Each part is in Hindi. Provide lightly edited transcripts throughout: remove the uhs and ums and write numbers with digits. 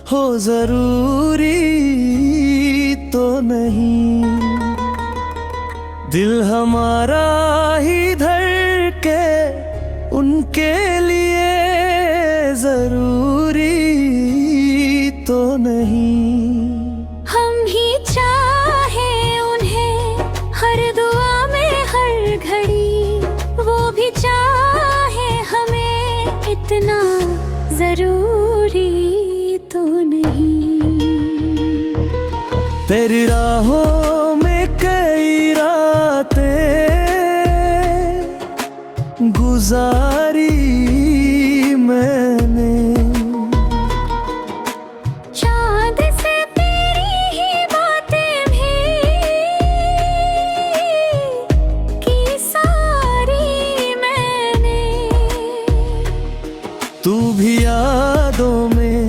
हो जरूरी तो नहीं। दिल हमारा ही धड़के उनके लिए जरूरी तो नहीं। हम ही चाहे उन्हें हर दुआ में हर घड़ी, वो भी चाहे हमें इतना जरूरी तो नहीं। तेरी राहों में कई रातें गुजारी मैंने, चाँद से तेरी ही बातें भी की सारी मैंने। तू भी यादों में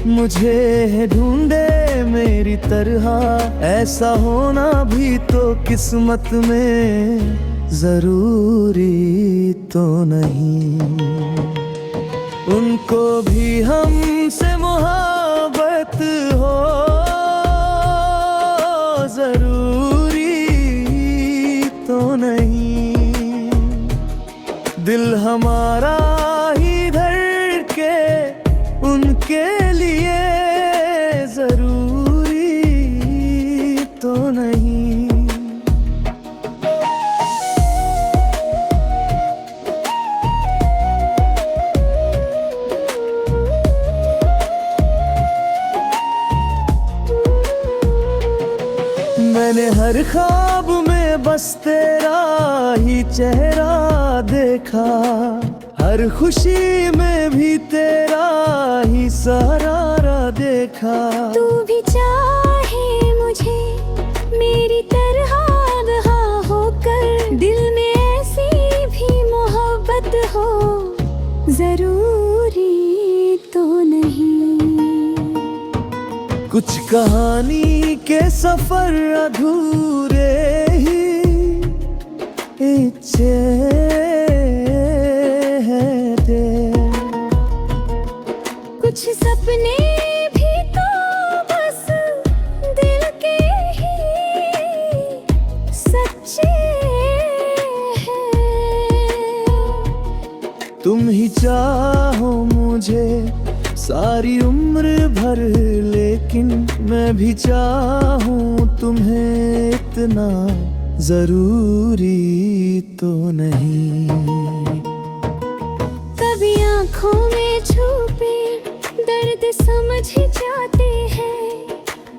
मुझे ढूंढे मेरी तरह, ऐसा होना भी तो किस्मत में जरूरी तो नहीं। उनको भी हमसे मोहब्बत हो जरूरी तो नहीं। दिल हमारा ही धड़के उनके लिए जरूरी तो नहीं। मैंने हर ख्वाब में बस तेरा ही चेहरा देखा, हर खुशी में भी तेरा ही सहारा देखा। तू भी चाहे मुझे मेरी तरह रहा होकर, दिल में ऐसी भी मोहब्बत हो जरूरी तो नहीं। कुछ कहानी के सफर अधूरे ही इच्छे हैं तेरे, कुछ सपने भी तो बस दिल के ही सच्चे हैं। तुम ही चाहो मुझे सारी उम्र भर, लेकिन मैं भी चाहूँ तुम्हें इतना जरूरी तो नहीं। कभी आँखों में छुपे दर्द समझ ही जाते हैं,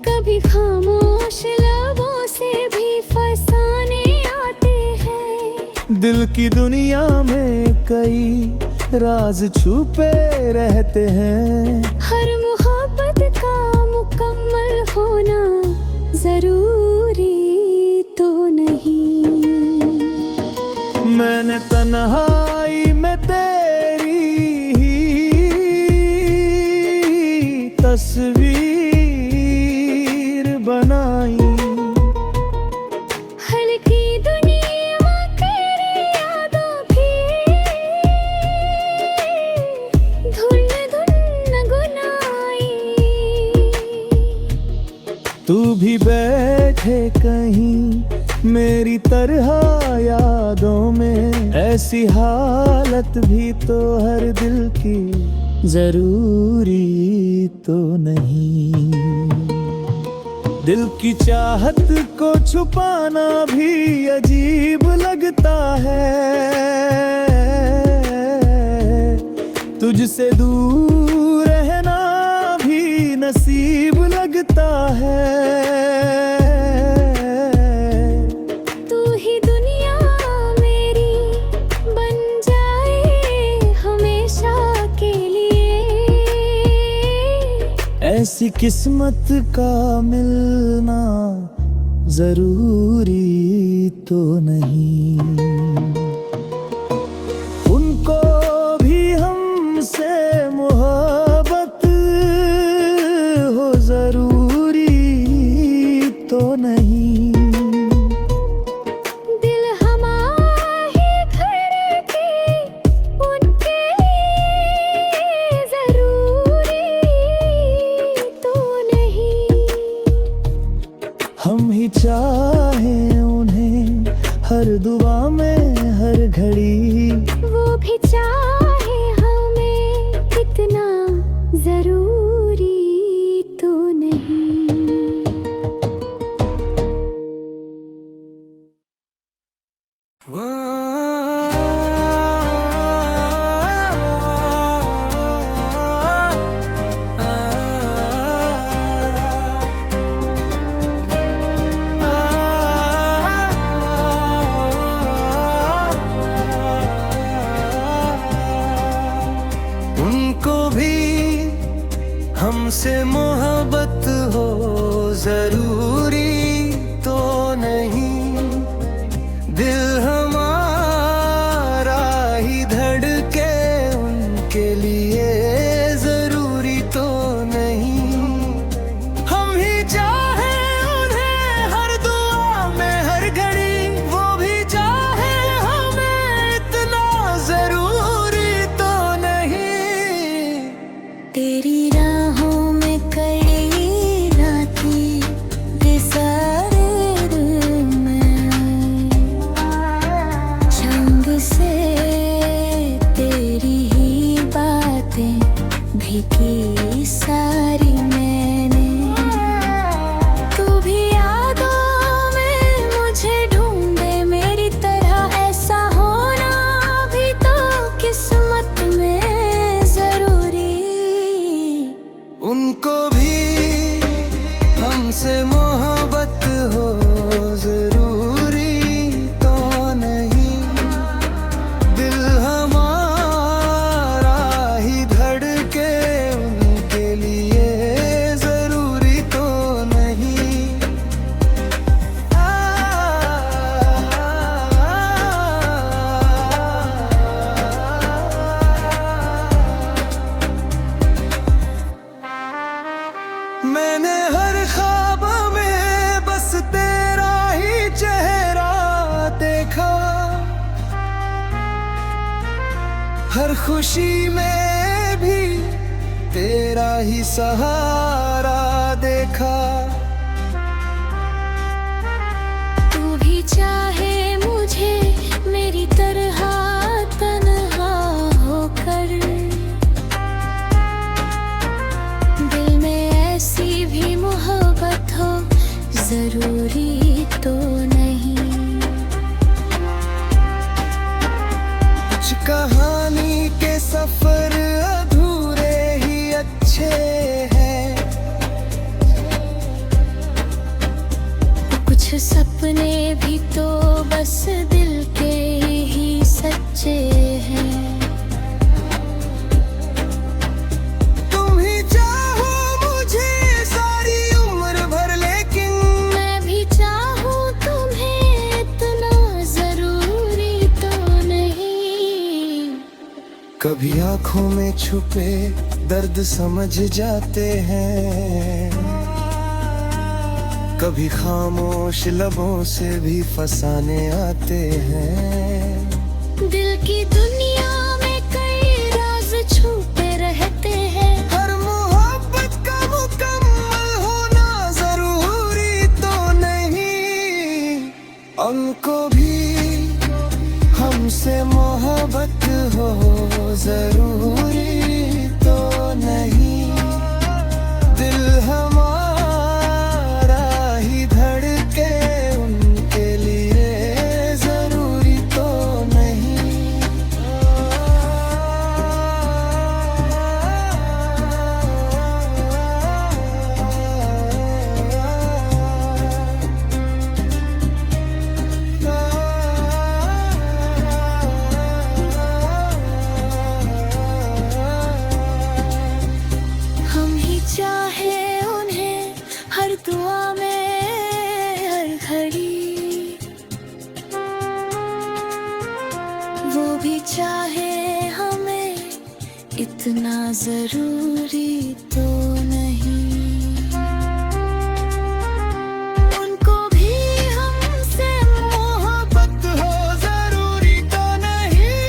कभी खामोश लबों से भी फसाने आते हैं। दिल की दुनिया में कई राज छुपे रहते हैं, हर मोहब्बत का मुकम्मल होना जरूरी तो नहीं। मैंने तन्हाई में तेरी ही तस्वीर बनाई, हल्की दुनिया तेरी यादों की धुन धुन गुनाई। तू भी बैठे कहीं मेरी तरह यादों में, ऐसी हालत भी तो हर दिल की जरूरी तो नहीं। दिल की चाहत को छुपाना भी अजीब लगता है, तुझसे दूर रहना भी नसीब लगता है। तू ही दुनिया मेरी बन जाए हमेशा के लिए, ऐसी किस्मत का मिलना जरूरी तो नहीं। उनको भी हमसे मोहब्बत हो जरूरी तो नहीं। दिल हमारा ही धड़के उनके लिए जरूरी दुआ में हर घड़ी। वो भी चाहे हमें इतना जरूरी तो नहीं। उनको भी हमसे मोहब्बत हो जरूरी तो नहीं। दिल हमारा ही धड़के उनके लिए जरूरी तो नहीं। हम ही चाहे उन्हें हर दुआ में हर घड़ी, वो भी चाहे हमें इतना जरूरी तो नहीं। तेरी राहों में कई रातें सारे दिल में, चांद से तेरी ही बातें भी की सारी मैंने। तू भी यादों में मुझे ढूंढे मेरी तरह, ऐसा होना भी तो किस्मत में जरूरी। उनको भी हमसे मोहब्बत हो जरूरी तो नहीं। दिल हमारा ही धड़के उनके लिए जरूरी तो नहीं। मैंने हर ख्वाब में बस तेरा ही चेहरा देखा, हर खुशी में भी तेरा ही सहारा देखा। तू भी चाहे मुझे मेरी तरह तन्हा होकर, दिल में ऐसी भी मोहब्बत हो जरूरी तो नहीं। कुछ कहानी के सफर अधूरे ही अच्छे हैं, कुछ सपने भी तो बस दिल के ही सच्चे हैं। तुम ही चाहो मुझे सारी उम्र भर, लेकिन मैं भी चाहूँ तुम्हें इतना जरूरी तो नहीं। कभी आंखों में छुपे दर्द समझ जाते हैं, कभी खामोश लबों से भी फसाने आते हैं। दिल की दुनिया में कई राज छुपे रहते हैं। हर मोहब्बत का मुकम्मल होना जरूरी तो नहीं। उनको भी हमसे मोहब्बत हो जरूरी तो नहीं। दिल हमारा ही धड़के उनके लिए जरूरी तो नहीं। हम ही चाहे उन्हें हर दुआ में हर घड़ी, वो भी चाहे हमें इतना जरूरी तो नहीं। उनको भी हमसे मोहब्बत हो जरूरी तो नहीं।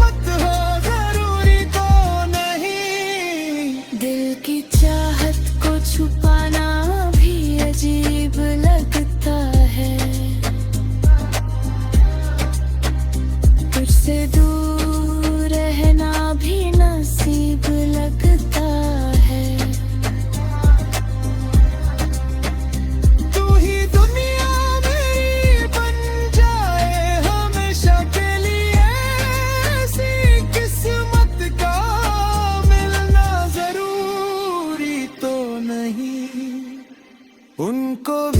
मत हो जरूरी तो नहीं। दिल की चाहत को छुपाना भी अजीब लगता है। उनको भी